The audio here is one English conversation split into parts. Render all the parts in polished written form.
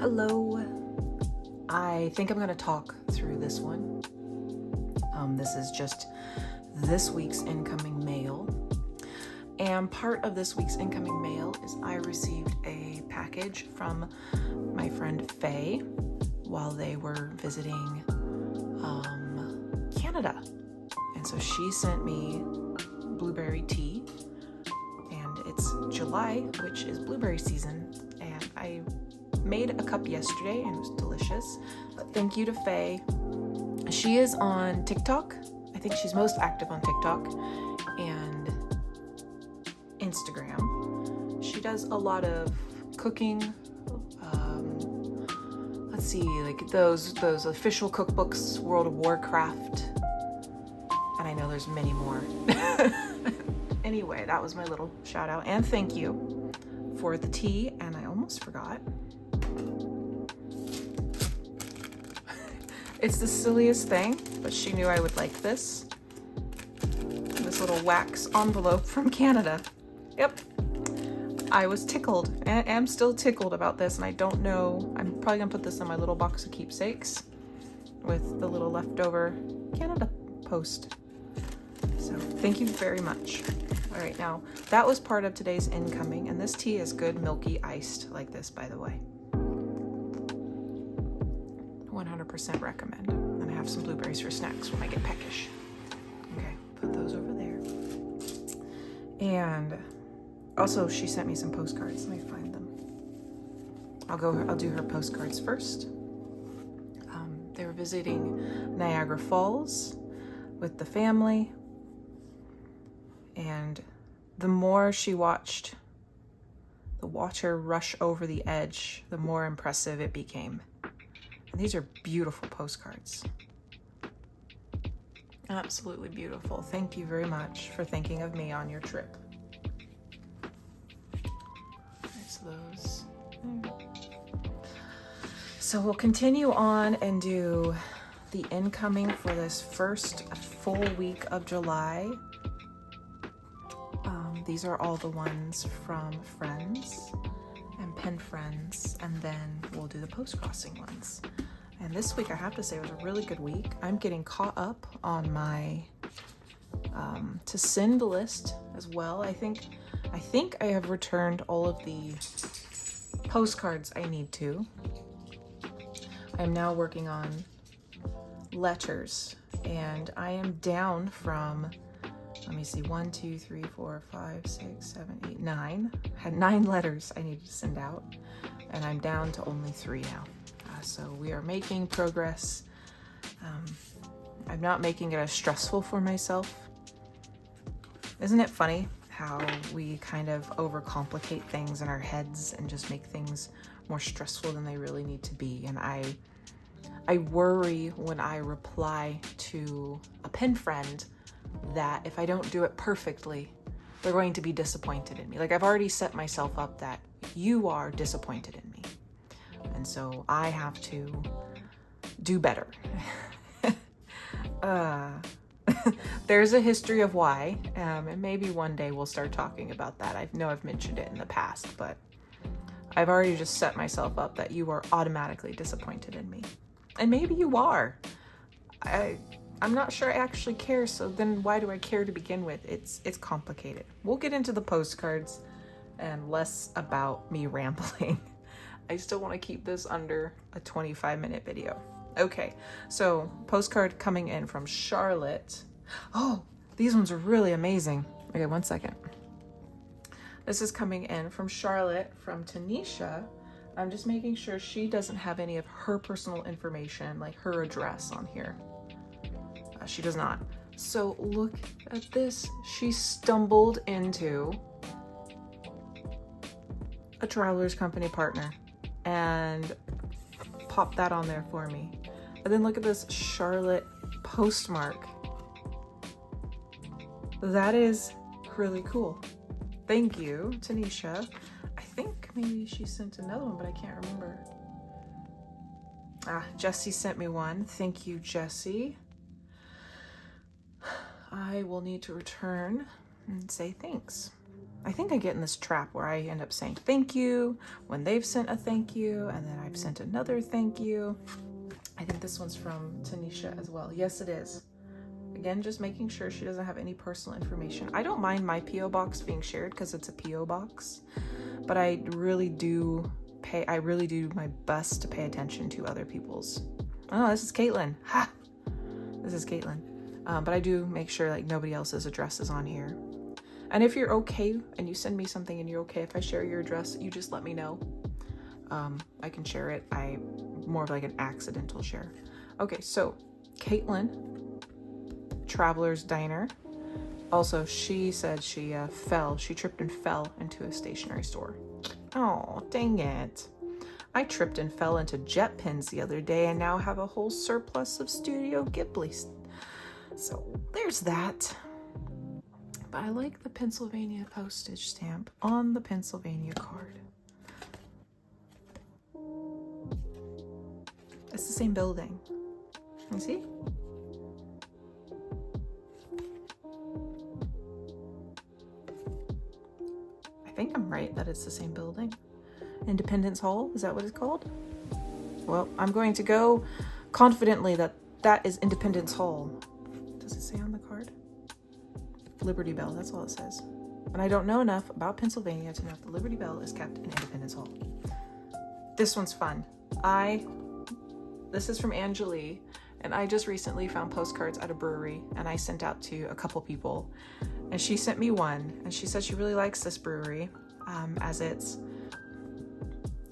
Hello. I think I'm going to talk through this one. This is just this week's incoming mail. And part of this week's incoming mail is I received a package from my friend Faye while they were visiting Canada. And so she sent me blueberry tea, and it's July, which is blueberry season, and I made a cup yesterday and it was delicious. But thank you to Faye. She is on TikTok. I think she's most active on TikTok and Instagram. She does a lot of cooking. Let's see, like those official cookbooks, World of Warcraft, and I know there's many more. Anyway, that was my little shout out and thank you for the tea. And I almost forgot. It's the silliest thing, but she knew I would like this. This little wax envelope from Canada. Yep. I was tickled and am still tickled about this, and I don't know. I'm probably gonna put this in my little box of keepsakes with the little leftover Canada post. So thank you very much. All right, now that was part of today's incoming, and this tea is good, milky, iced like this, by the way. 100% recommend. And I have some blueberries for snacks when I get peckish. Okay, put those over there. And also she sent me some postcards. Let me find them. I'll do her postcards first. They were visiting Niagara Falls with the family. And the more she watched the water rush over the edge, the more impressive it became. And these are beautiful postcards. Absolutely beautiful. Thank you very much for thinking of me on your trip. There's those. So we'll continue on and do the incoming for this first full week of July. These are all the ones from Friends and Penfriends, and then we'll do the Postcrossing ones. And this week, I have to say, it was a really good week. I'm getting caught up on my to send list as well. I think I have returned all of the postcards I need to. I'm now working on letters, and I am down from, let me see, 1, 2, 3, 4, 5, 6, 7, 8, 9. I had 9 letters I needed to send out, and I'm down to only 3 now. So we are making progress. I'm not making it as stressful for myself. Isn't it funny how we kind of overcomplicate things in our heads and just make things more stressful than they really need to be? And I worry when I reply to a pen friend that if I don't do it perfectly, they're going to be disappointed in me. Like, I've already set myself up that you are disappointed in me. And so I have to do better. There's a history of why, and maybe one day we'll start talking about that. I know I've mentioned it in the past, but I've already just set myself up that you are automatically disappointed in me. And maybe you are. I'm not sure I actually care, so then why do I care to begin with? It's complicated. We'll get into the postcards and less about me rambling. I still want to keep this under a 25-minute video. Okay, so postcard coming in from Charlotte. Oh, these ones are really amazing. Okay, one second. This is coming in from Charlotte from Tanisha. I'm just making sure she doesn't have any of her personal information, like her address on here. She does not. So look at this. She stumbled into a traveler's company partner and popped that on there for me. And then look at this Charlotte postmark. That is really cool. Thank you, Tanisha. I think maybe she sent another one, but I can't remember. Jessie sent me one. Thank you, Jessie. I will need to return and say thanks. I think I get in this trap where I end up saying thank you when they've sent a thank you, and then I've sent another thank you. I think this one's from Tanisha as well. Yes, it is. Again, just making sure she doesn't have any personal information. I don't mind my P.O. box being shared because it's a P.O. box, but I really do my best to pay attention to other people's. Oh, this is Caitlin. Ha! This is Caitlin. But I do make sure like nobody else's address is on here. And if you're okay and you send me something and you're okay if I share your address, you just let me know. I can share it. I more of like an accidental share. Okay, so Caitlin, Traveler's Diner. Also, she said she tripped and fell into a stationery store. Oh, dang it. I tripped and fell into jet pins the other day and now have a whole surplus of Studio Ghibli. So there's that. But I like the Pennsylvania postage stamp on the Pennsylvania card. It's the same building. You see? I think I'm right that it's the same building. Independence Hall, is that what it's called? Well, I'm going to go confidently that that is Independence Hall. Does it say on the card? Liberty Bell, that's all it says. And I don't know enough about Pennsylvania to know if the Liberty Bell is kept in Independence Hall. This one's fun. This is from Angelie, and I just recently found postcards at a brewery, and I sent out to a couple people, and she sent me one, and she said she really likes this brewery, as it's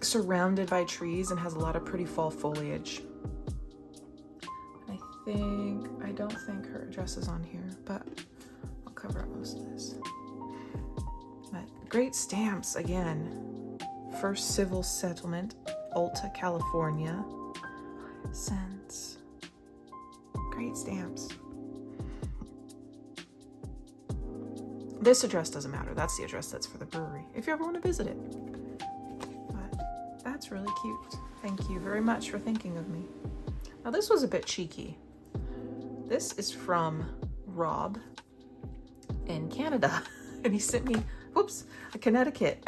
surrounded by trees and has a lot of pretty fall foliage. I don't think her address is on here, but I'll cover up most of this. But great stamps again. First Civil Settlement, Alta, California. Cents. Great stamps. This address doesn't matter. That's the address that's for the brewery, if you ever want to visit it. But that's really cute. Thank you very much for thinking of me. Now this was a bit cheeky. This is from Rob in Canada, and he sent me, a Connecticut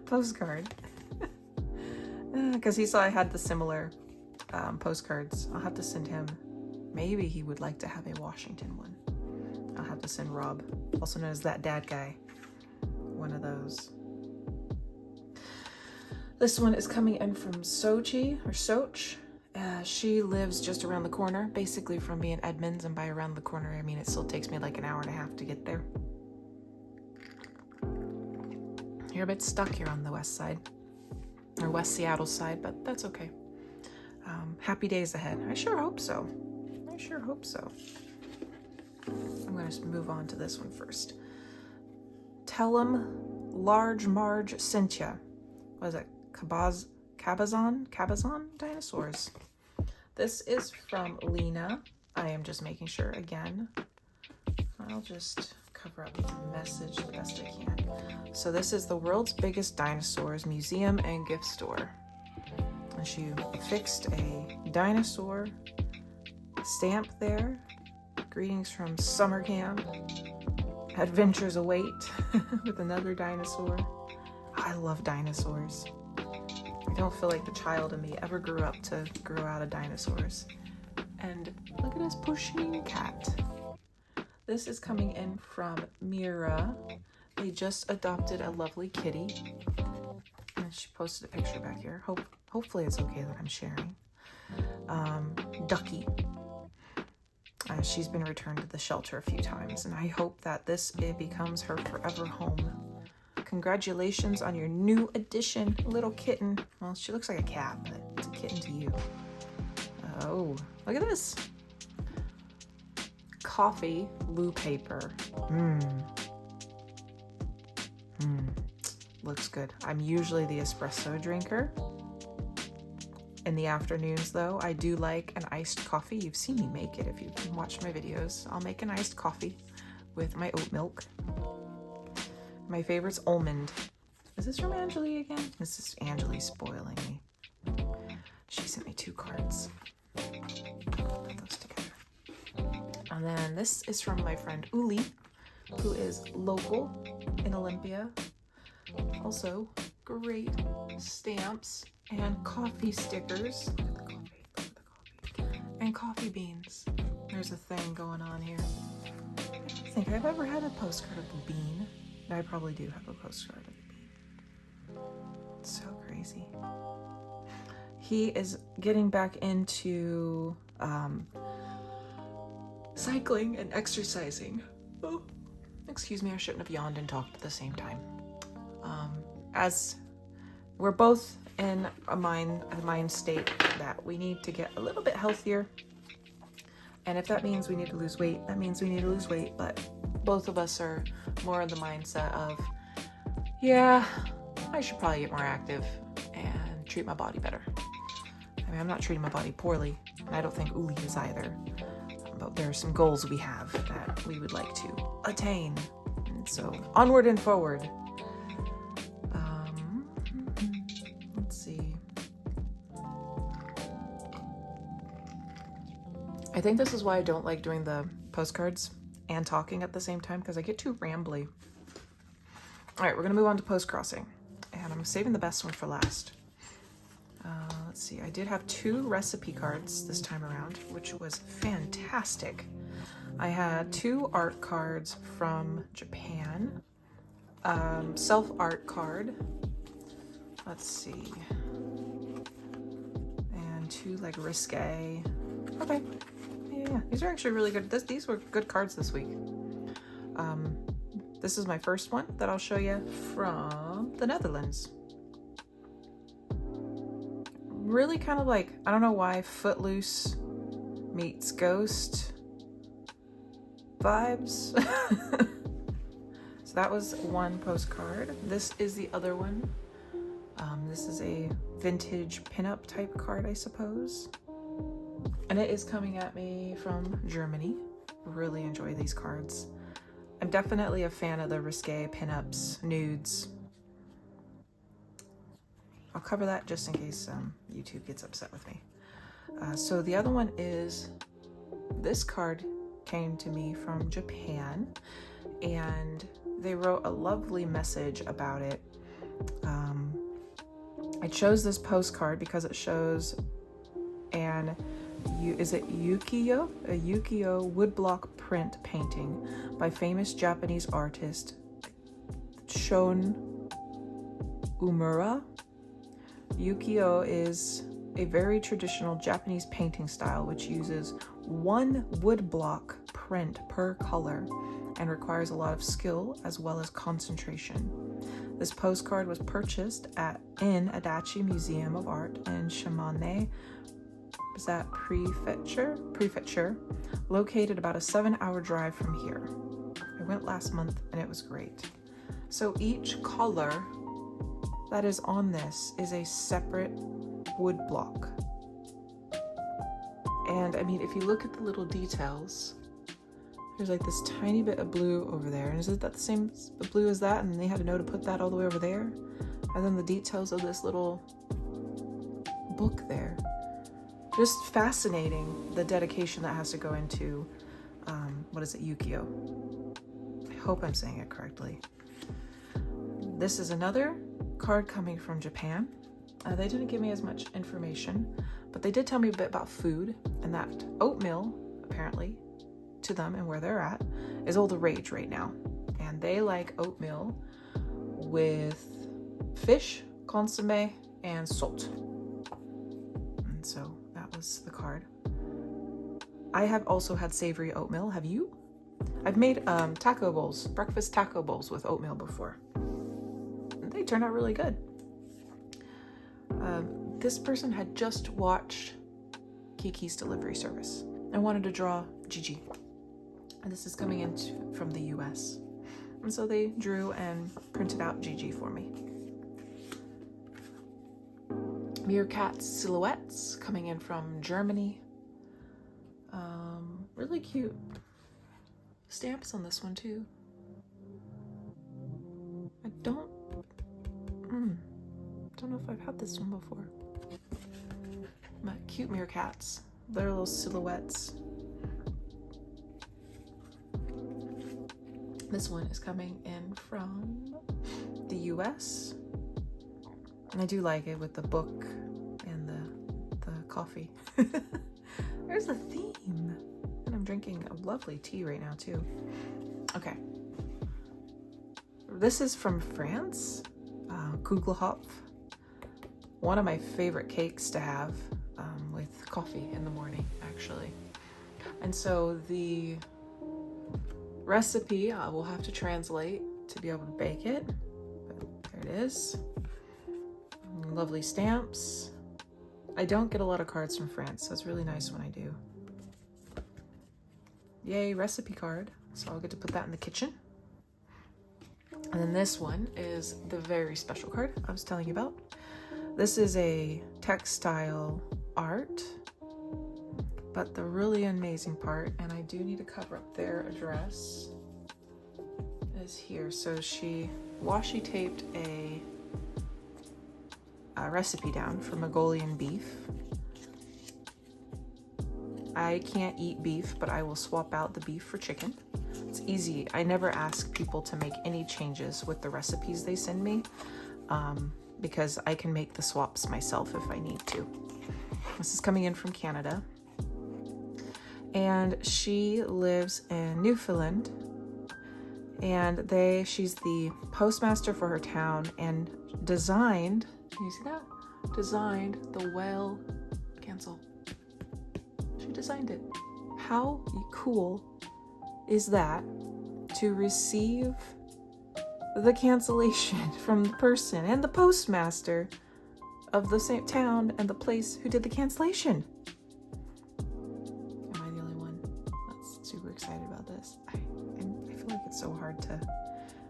postcard. Because he saw I had the similar postcards. I'll have to send him. Maybe he would like to have a Washington one. I'll have to send Rob, also known as that dad guy, one of those. This one is coming in from Sochi, or Soch. She lives just around the corner, basically from me in Edmonds, and by around the corner, I mean it still takes me like an hour and a half to get there. You're a bit stuck here on the west side, or West Seattle side, but that's okay. Happy days ahead. I sure hope so. I sure hope so. I'm going to move on to this one first. Tell 'em Large Marge Cynthia. What is it? Cabazon dinosaurs. This is from Lena. I am just making sure again. I'll just cover up the message the best I can. So this is the world's biggest dinosaurs museum and gift store. And she fixed a dinosaur stamp there. Greetings from summer camp. Adventures await with another dinosaur. I love dinosaurs. I don't feel like the child in me ever grew up to grow out of dinosaurs. And look at this pushing cat. This is coming in from Mira. They just adopted a lovely kitty. And she posted a picture back here. Hopefully it's okay that I'm sharing. Ducky. She's been returned to the shelter a few times, and I hope that it becomes her forever home. Congratulations on your new addition, little kitten. Well, she looks like a cat, but it's a kitten to you. Oh, look at this. Coffee blue paper. Looks good. I'm usually the espresso drinker. In the afternoons, though, I do like an iced coffee. You've seen me make it if you've watched my videos. I'll make an iced coffee with my oat milk. My favorite's almond. Is this from Angelie again? This is Angelie spoiling me. She sent me 2 cards. Put those together. And then this is from my friend Uli. who is local in Olympia. Also, great stamps and coffee stickers. Look at the coffee, look at the coffee. And coffee beans. There's a thing going on here. I don't think I've ever had a postcard of a bean. No, I probably do have a postcard of a bean. It's so crazy. He is getting back into cycling and exercising. Oh, excuse me, I shouldn't have yawned and talked at the same time. As we're both in a mind state that we need to get a little bit healthier. And if that means we need to lose weight, that means we need to lose weight. But both of us are more in the mindset of, yeah, I should probably get more active and treat my body better. I mean, I'm not treating my body poorly, and I don't think Uli is either. But there are some goals we have that we would like to attain. And so onward and forward. Let's see. I think this is why I don't like doing the postcards and talking at the same time, because I get too rambly. All right, we're gonna move on to postcrossing, and I'm saving the best one for last. Let's see, I did have 2 recipe cards this time around, which was fantastic. I had 2 art cards from Japan, self-art card, let's see, and 2 like risque. Okay, yeah, these are actually really good. These were good cards this week. This is my first one that I'll show you from the Netherlands. Really kind of like, I don't know why, Footloose meets Ghost vibes. So that was one postcard. This is the other one. This is a vintage pinup type card, I suppose. And it is coming at me from Germany. Really enjoy these cards. I'm definitely a fan of the risque pinups, nudes. I'll cover that just in case YouTube gets upset with me. So the other one is, this card came to me from Japan, and they wrote a lovely message about it. I chose this postcard because it shows is it ukiyo? A ukiyo woodblock print painting by famous Japanese artist Shon Umura. Ukiyo is a very traditional Japanese painting style which uses 1 woodblock print per color and requires a lot of skill as well as concentration. This postcard was purchased in Adachi Museum of Art in Shimane, is that prefecture, located about a 7-hour drive from here. I went last month and it was great. So each color that is on this is a separate wood block. And I mean, if you look at the little details, there's like this tiny bit of blue over there. And is it that the same blue as that? And they had to know to put that all the way over there. And then the details of this little book there. Just fascinating, the dedication that has to go into, what is it, ukiyo? I hope I'm saying it correctly. This is another card coming from Japan. They didn't give me as much information, but they did tell me a bit about food, and that oatmeal, apparently, to them and where they're at, is all the rage right now. And they like oatmeal with fish, consomme, and salt. And so that was the card. I have also had savory oatmeal. Have you? I've made taco bowls, breakfast taco bowls with oatmeal before. They turned out really good. This person had just watched Keeks Delivery Service and wanted to draw Gigi. And this is coming in from the US. And so they drew and printed out Gigi for me. Meerkat silhouettes coming in from Germany. Really cute stamps on this one too. I don't know if I've had this one before. But cute meerkats. They're little silhouettes. This one is coming in from the US. And I do like it with the book and the coffee. There's a theme. And I'm drinking a lovely tea right now too. Okay. This is from France, Kugelhopf. One of my favorite cakes to have with coffee in the morning, actually. And so the recipe I will have to translate to be able to bake it. But there it is. Lovely stamps. I don't get a lot of cards from France, so it's really nice when I do. Yay, recipe card. So I'll get to put that in the kitchen. And then this one is the very special card I was telling you about. This is a textile art, but the really amazing part, and I do need to cover up their address, is here. So she washi taped a recipe down for Mongolian beef. I can't eat beef, but I will swap out the beef for chicken. It's easy. I never ask people to make any changes with the recipes they send me, because I can make the swaps myself if I need to. This is coming in from Canada. And she lives in Newfoundland. And she's the postmaster for her town and designed, can you see that? Designed the whale cancel. She designed it. How cool is that, to receive the cancellation from the person and the postmaster of the same town and the place who did the cancellation? Am I the only one that's super excited about this? I feel like it's so hard to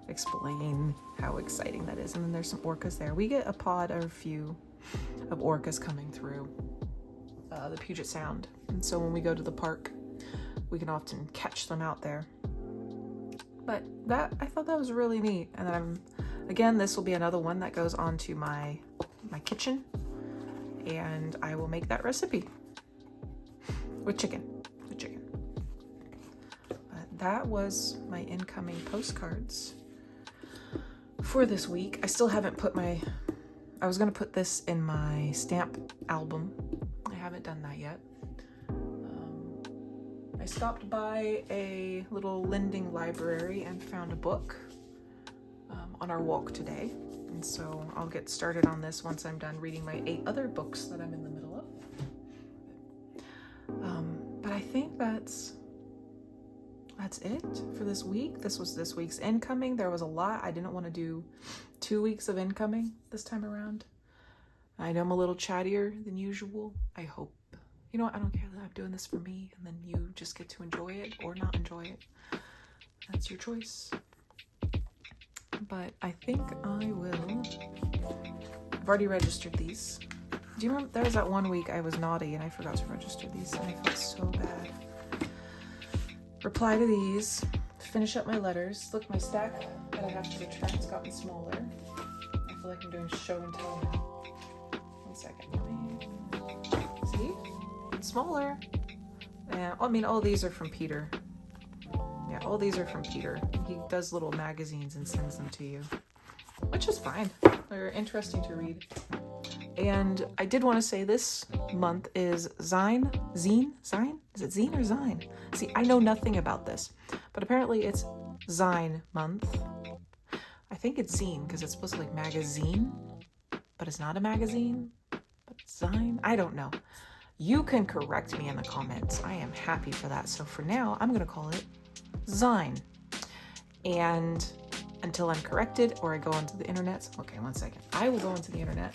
explain how exciting that is. And then there's some orcas there. We get a pod or a few of orcas coming through the Puget Sound. And so when we go to the park, we can often catch them out there. But I thought that was really neat. And then again, this will be another one that goes onto my kitchen, and I will make that recipe with chicken. But that was my incoming postcards for this week. I still haven't put I was gonna put this in my stamp album. I haven't done that yet. I stopped by a little lending library and found a book on our walk today. And so I'll get started on this once I'm done reading my 8 other books that I'm in the middle of. But I think that's it for this week. This was this week's incoming. There was a lot. I didn't want to do 2 weeks of incoming this time around. I know I'm a little chattier than usual. I hope. You know what? I don't care that I'm doing this for me, and then you just get to enjoy it or not enjoy it. That's your choice. But I think I will. I've already registered these. Do you remember there was that one week I was naughty and I forgot to register these, and I felt so bad. Reply to these, finish up my letters. Look, my stack that I have to retract has gotten smaller. I feel like I'm doing show and tell now. 1 second. See? It's smaller. Yeah, I mean, all these are from Peter. Yeah, all these are from Peter. He does little magazines and sends them to you, which is fine. They're interesting to read. And I did want to say this month is Zine? Is it Zine or Zine? See, I know nothing about this, but apparently it's Zine month. I think it's Zine because it's supposed to be like magazine, but it's not a magazine, but it's Zine. I don't know. You can correct me in the comments. I am happy for that. So for now, I'm going to call it Zine. And until I'm corrected or I go onto the internet. Okay, 1 second. I will go into the internet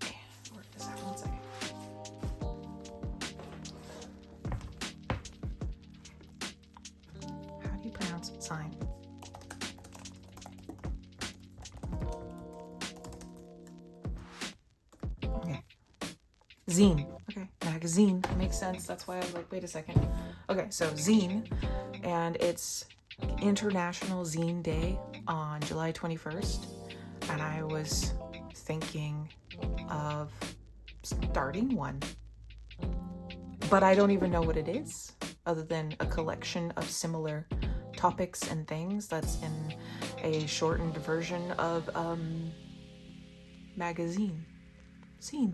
and work this out. 1 second. How do you pronounce Zine? Okay. Zine. Okay. Magazine. Makes sense. That's why I was like, wait a second. Okay, so Zine. And it's International Zine Day on July 21st. And I was thinking of starting one. But I don't even know what it is, other than a collection of similar topics and things that's in a shortened version of magazine scene.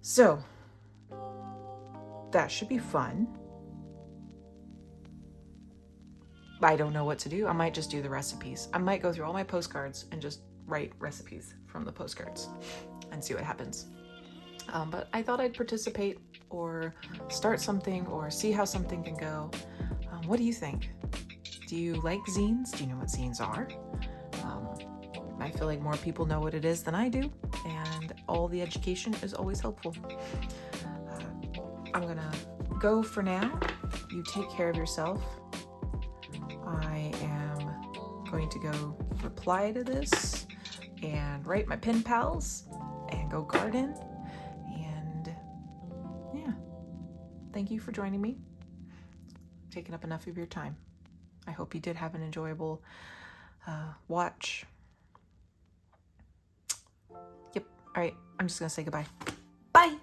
So that should be fun. I don't know what to do. I might just do the recipes. I might go through all my postcards and just write recipes from the postcards and see what happens. But I thought I'd participate or start something or see how something can go. What do you think? Do you like zines? Do you know what zines are? I feel like more people know what it is than I do, and all the education is always helpful. I'm gonna go for now. You take care of yourself. I am going to go reply to this and write my pen pals and go garden. And yeah, thank you for joining me. Taking up enough of your time. I hope you did have an enjoyable watch. Yep. All right. I'm just going to say goodbye. Bye.